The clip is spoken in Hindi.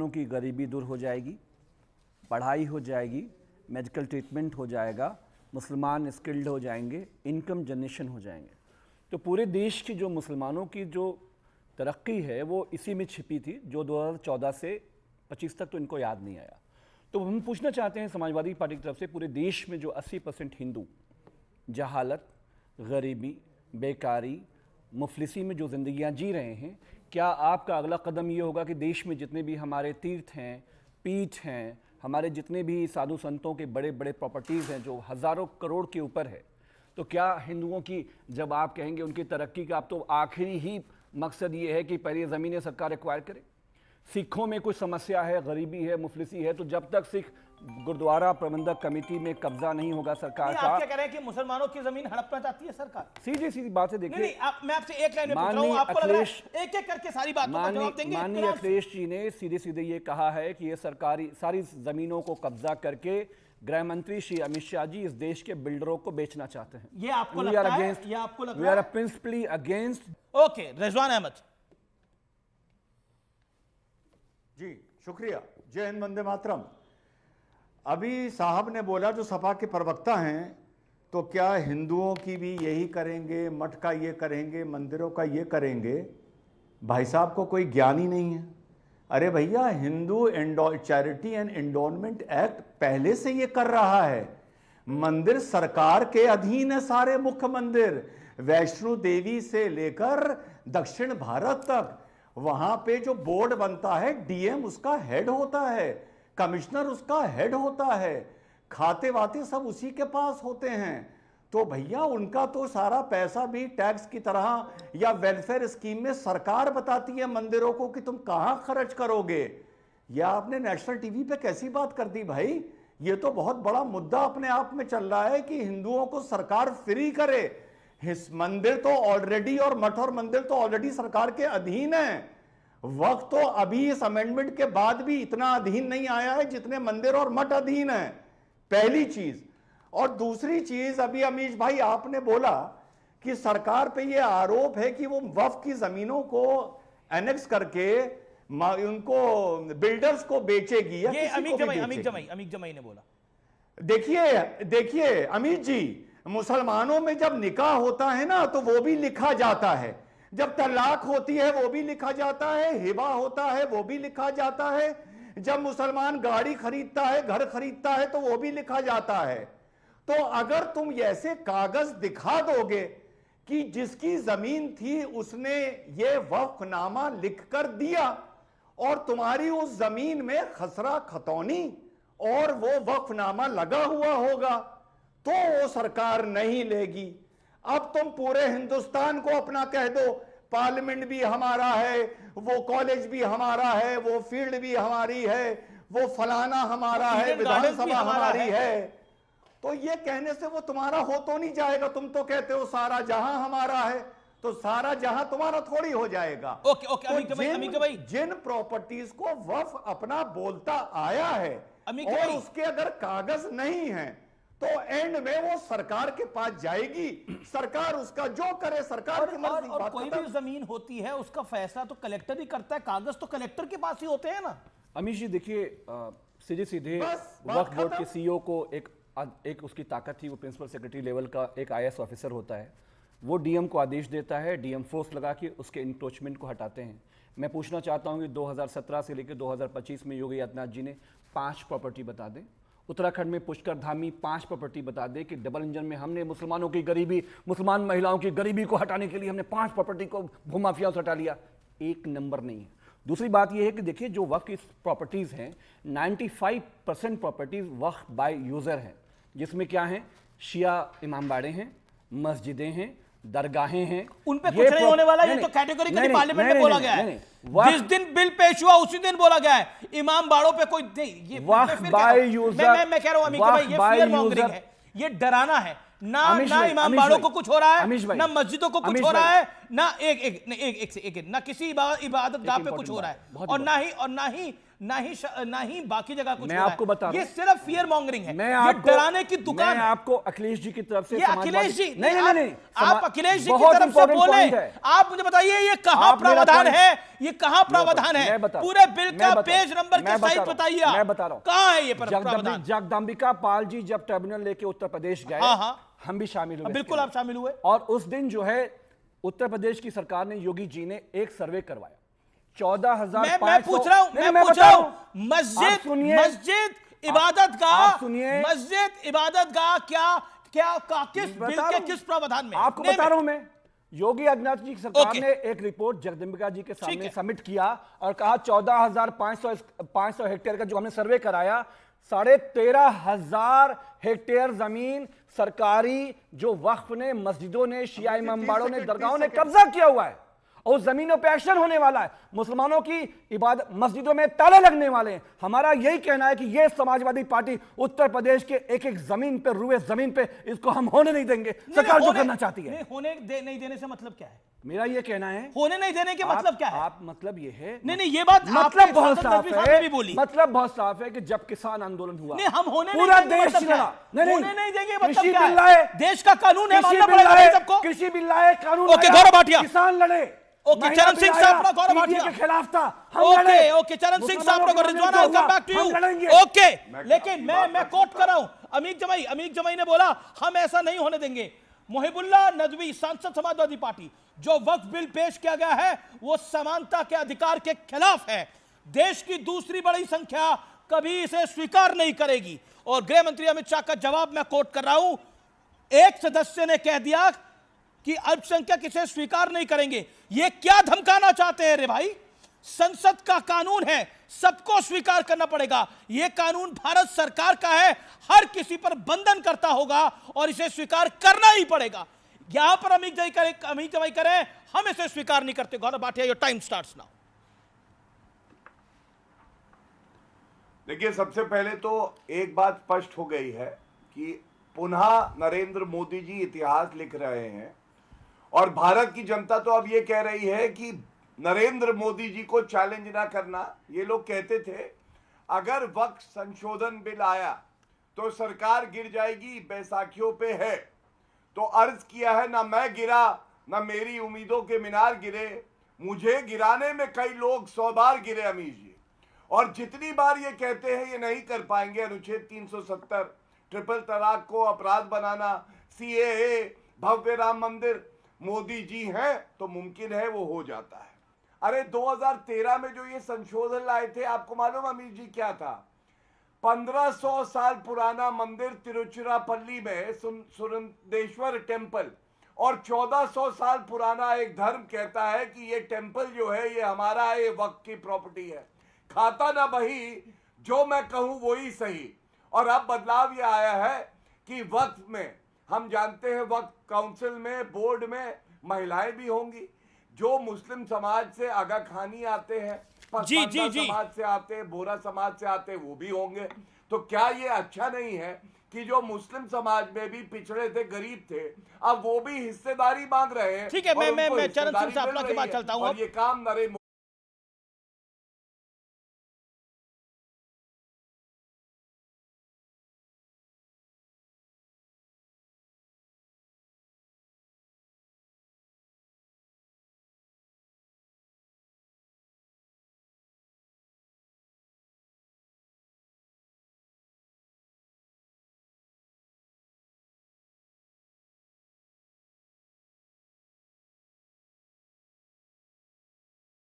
की गरीबी दूर हो जाएगी, पढ़ाई हो जाएगी, मेडिकल ट्रीटमेंट हो जाएगा, मुसलमान स्किल्ड हो जाएंगे, इनकम जनरेशन हो जाएंगे। तो पूरे देश की जो मुसलमानों की जो तरक्की है वो इसी में छिपी थी, जो 2014 से 25 तक तो इनको याद नहीं आया। तो हम पूछना चाहते हैं समाजवादी पार्टी की तरफ से, पूरे देश में जो 80% हिंदू जहालत, गरीबी, बेकारी, मुफलिसी में जो ज़िंदगियां जी रहे हैं, क्या आपका अगला कदम ये होगा कि देश में जितने भी हमारे तीर्थ हैं, पीठ हैं, हमारे जितने भी साधु संतों के बड़े बड़े प्रॉपर्टीज़ हैं जो हज़ारों करोड़ के ऊपर है, तो क्या हिंदुओं की जब आप कहेंगे उनकी तरक्की का, आप तो आखिरी ही मकसद ये है कि पहले ज़मीनें सरकार एक्वायर करे? सिखों में कुछ समस्या है, गरीबी है, मुफलिसी है, तो जब तक सिख गुरुद्वारा प्रबंधक कमेटी में कब्जा नहीं होगा सरकार का। आप क्या कह रहे हैं कि मुसलमानों की जमीन हड़पना चाहती है सरकार? सीधी सीधी बात है। देखिए, मैं आपसे एक लाइन में पूछ रहा हूं, आपको लग रहा है एक एक करके सारी बातों का जवाब देंगे? माननीय अखिलेश जी ने सीधे सीधे ये कहा है कि ये सरकारी सारी जमीनों को कब्जा करके गृह मंत्री श्री अमित शाह जी इस देश के बिल्डरों को बेचना चाहते हैं। ये आपको लगता है? ये आपको लगता है? We are principally against. Okay, Rizwan Ahmed ji, शुक्रिया। जय हिंद, वंदे मातरम। अभी साहब ने बोला, जो सपा के प्रवक्ता हैं, तो क्या हिंदुओं की भी यही करेंगे, मठ का ये करेंगे, मंदिरों का ये करेंगे? भाई साहब को कोई ज्ञान ही नहीं है। अरे भैया, Hindu charity and endowment act पहले से ये कर रहा है। मंदिर सरकार के अधीन है, सारे मुख्य मंदिर, वैष्णो देवी से लेकर दक्षिण भारत तक। वहां पे जो बोर्ड बनता है, डीएम उसका हेड होता है, कमिश्नर उसका हेड होता है, खाते वाते सब उसी के पास होते हैं। तो भैया, उनका तो सारा पैसा भी टैक्स की तरह या वेलफेयर स्कीम में सरकार बताती है मंदिरों को कि तुम कहां खर्च करोगे। या आपने नेशनल टीवी पे कैसी बात कर दी भाई? ये तो बहुत बड़ा मुद्दा अपने आप में चल रहा है कि हिंदुओं को सरकार फ्री करे। मंदिर तो ऑलरेडी, और मठ और मंदिर तो ऑलरेडी सरकार के अधीन है। वक्त तो अभी इस अमेंडमेंट के बाद भी इतना अधीन नहीं आया है जितने मंदिर और मठ अधीन है, पहली चीज। और दूसरी चीज, अभी अमीश भाई आपने बोला कि सरकार पे ये आरोप है कि वो वक्फ की जमीनों को एनेक्स करके उनको बिल्डर्स को बेचेगी। या ये अमीर जमाई ने बोला। देखिए अमीर जी, मुसलमानों में जब निकाह होता है ना, तो वो भी लिखा जाता है। जब तलाक होती है वो भी लिखा जाता है, हिबा होता है वो भी लिखा जाता है, जब मुसलमान गाड़ी खरीदता है, घर खरीदता है, तो वो भी लिखा जाता है। तो अगर तुम ऐसे कागज दिखा दोगे कि जिसकी जमीन थी उसने ये वक्फनामा लिख कर दिया और तुम्हारी उस जमीन में खसरा खतौनी और वो वक्फनामा लगा हुआ होगा, तो वो सरकार नहीं लेगी। अब तुम पूरे हिंदुस्तान को अपना कह दो, पार्लियामेंट भी हमारा है, वो कॉलेज भी हमारा है, वो फील्ड भी हमारी है, वो फलाना हमारा है, विधानसभा हमारी है, तो ये कहने से वो तुम्हारा हो तो नहीं जाएगा। तुम तो कहते हो सारा जहां हमारा है, तो सारा जहां तुम्हारा थोड़ी हो जाएगा। ओके, तो जिन प्रॉपर्टीज को वक्फ अपना बोलता आया है और उसके अगर कागज नहीं है, तो एंड में वो सरकार के पास जाएगी, सरकार उसका जो करे, सरकार की मर्जी। और कोई भी जमीन होती है उसका फैसला तो कलेक्टर ही करता है, कागज तो कलेक्टर के पास ही होते हैं ना। अमीश जी, देखिए, सीधे सीधे वक्फ बोर्ड के सीईओ को एक उसकी ताकत थी, वो प्रिंसिपल सेक्रेटरी लेवल का एक आईएएस ऑफिसर होता है, वो डीएम को आदेश देता है, डीएम फोर्स लगा के उसके इंक्रोचमेंट को हटाते हैं। मैं पूछना चाहता हूं कि 2017 से लेकर 2025 में योगी आदित्यनाथ जी ने 5 प्रॉपर्टी बता दें, उत्तराखंड में पुष्कर धामी 5 प्रॉपर्टी बता दे कि डबल इंजन में हमने मुसलमानों की गरीबी, मुसलमान महिलाओं की गरीबी को हटाने के लिए हमने 5 प्रॉपर्टी को भूमाफियाओं से हटा लिया। एक नंबर नहीं है। दूसरी बात यह है कि देखिए, जो वक्फ की प्रॉपर्टीज हैं, 95% प्रॉपर्टीज वक्फ बाय यूजर हैं, जिसमें क्या है, शिया इमामबाड़े हैं, मस्जिदें हैं, दरगाहें हैं। उन पे कुछ नहीं होने वाला, ये तो कैटेगोरिकली पार्लियामेंट में बोला गया है। जिस दिन बिल पेश हुआ उसी दिन बोला गया है इमाम बाड़ों पे कोई नहीं। ये वक्फ बाय यूजर, मैं कह रहा हूं अमीर भाई, ये फियर मॉन्गरिंग है, ये डराना है ना इमाम बाड़ों को कुछ हो रहा है, ना मस्जिदों को कुछ हो रहा है, ना एक ना किसी इबादत गाह पे कुछ हो रहा है, और ना ही बाकी जगह कुछ हो रहा है। आपको बता रहा हूं, ये सिर्फ फियर मॉन्गरिंग है, ये डराने की दुकान है। मैं आपको अखिलेश जी की तरफ से, ये अखिलेश जी नहीं, आप अखिलेश जी की तरफ से बोले, आप मुझे बताइए ये कहां प्रावधान है, ये कहां प्रावधान है? पूरे बिल का पेज नंबर के सहित बताइए, मैं बता रहा हूं कहां है ये प्रावधान? जगदंबिका पाल जी जब ट्रिब्यूनल लेके उत्तर प्रदेश गए, हम भी शामिल हुए, बिल्कुल आप शामिल हुए, और उस दिन जो है उत्तर प्रदेश की सरकार ने, योगी जी ने एक सर्वे करवाया 14,500। मैं पूछ रहा हूं मस्जिद इबादत गाह क्या किस बिल के किस प्रावधान में? आपको बता रहा हूं मैं, योगी आदित्यनाथ जी की सरकार ने एक रिपोर्ट जगदंबिका जी के सामने सबमिट किया और कहा 14,500 हेक्टेयर का जो हमने सर्वे कराया, 13,500 हेक्टेयर जमीन सरकारी जो वक्फ ने, मस्जिदों ने, शिया इमामबाड़ों ने, दरगाहों ने कब्जा किया हुआ है, और उस जमीनों पे एक्शन होने वाला है। मुसलमानों की इबादत मस्जिदों में ताले लगने वाले हैं। हमारा यही कहना है कि ये समाजवादी पार्टी उत्तर प्रदेश के एक एक जमीन पे, रुए जमीन पे, इसको हम होने नहीं देंगे। सरकार जो करना चाहती है, नहीं देने से मतलब क्या है? मेरा ये कहना है, होने नहीं देने के मतलब क्या है? आप मतलब ये है, नहीं ये बात मतलब बहुत साफ है, भी बोली, मतलब बहुत साफ है कि जब किसान आंदोलन हुआ, नहीं हम होने पूरा नहीं देश लड़ा, होने नहीं देंगे मतलब कृषि क्या बिल है? लाए, देश का कानून है, मानना पड़ेगा सबको। कृषि बिल लाए, कानून ओके, गौरव भाटिया, किसान लड़े, ओके, चरण सिंह साहब, गौरव भाटिया के खिलाफ था, ओके, चरण सिंह साहब, Rizwan, I come back to you, okay, लेकिन मैं कोट कर रहा हूं, अमीक जमाई ने बोला हम ऐसा नहीं होने देंगे। मुहिबुल्लाह नदवी, सांसद समाजवादी पार्टी, जो वक्फ बिल पेश किया गया है वो समानता के अधिकार के खिलाफ है, देश की दूसरी बड़ी संख्या कभी इसे स्वीकार नहीं करेगी। और गृह मंत्री अमित शाह का जवाब मैं कोट कर रहा हूं, एक सदस्य ने कह दिया कि अल्पसंख्यक इसे स्वीकार नहीं करेंगे। ये क्या धमकाना चाहते हैं रे भाई? संसद का कानून है, सबको स्वीकार करना पड़ेगा। यह कानून भारत सरकार का है, हर किसी पर बंधन करता होगा और इसे स्वीकार करना ही पड़ेगा। यहां पर अमीक जमाई करें, हम इसे स्वीकार नहीं करते। Gaurav Bhatia, your time starts now. देखिए, सबसे पहले तो एक बात स्पष्ट हो गई है कि पुनः नरेंद्र मोदी जी इतिहास लिख रहे हैं, और भारत की जनता तो अब ये कह रही है कि नरेंद्र मोदी जी को चैलेंज ना करना। ये लोग कहते थे अगर वक्फ संशोधन बिल आया तो सरकार गिर जाएगी, बैसाखियों पे है। तो अर्ज किया है, ना मैं गिरा ना मेरी उम्मीदों के मीनार गिरे, मुझे गिराने में कई लोग 100 बार गिरे अमीर जी। और जितनी बार ये कहते हैं ये नहीं कर पाएंगे, अनुच्छेद 370, ट्रिपल तलाक को अपराध बनाना, CAA, भव्य राम मंदिर, मोदी जी हैं तो मुमकिन है वो हो जाता है। अरे 2013 में जो ये संशोधन लाए थे, आपको मालूम अमीर जी क्या था? 1500 साल पुराना मंदिर तिरुचिरापल्ली में सुरंदेश्वर टेम्पल, और 1400 साल पुराना एक धर्म कहता है कि ये टेम्पल जो है ये हमारा है, ये वक्त की प्रॉपर्टी है। खाता ना बही, जो मैं कहूं वही सही। और अब बदलाव ये आया है कि वक्फ में, हम जानते हैं वक्फ काउंसिल में, बोर्ड में महिलाएं भी होंगी। जो मुस्लिम समाज से आगा खानी आते हैं, समाज से आते हैं, बोरा समाज से आते हैं, वो भी होंगे। तो क्या ये अच्छा नहीं है कि जो मुस्लिम समाज में भी पिछड़े थे, गरीब थे, अब वो भी हिस्सेदारी मांग रहे हैं? ठीक है, मैं चरण सिंह साहब के पास चलता हूं। और ये काम नरेंद्र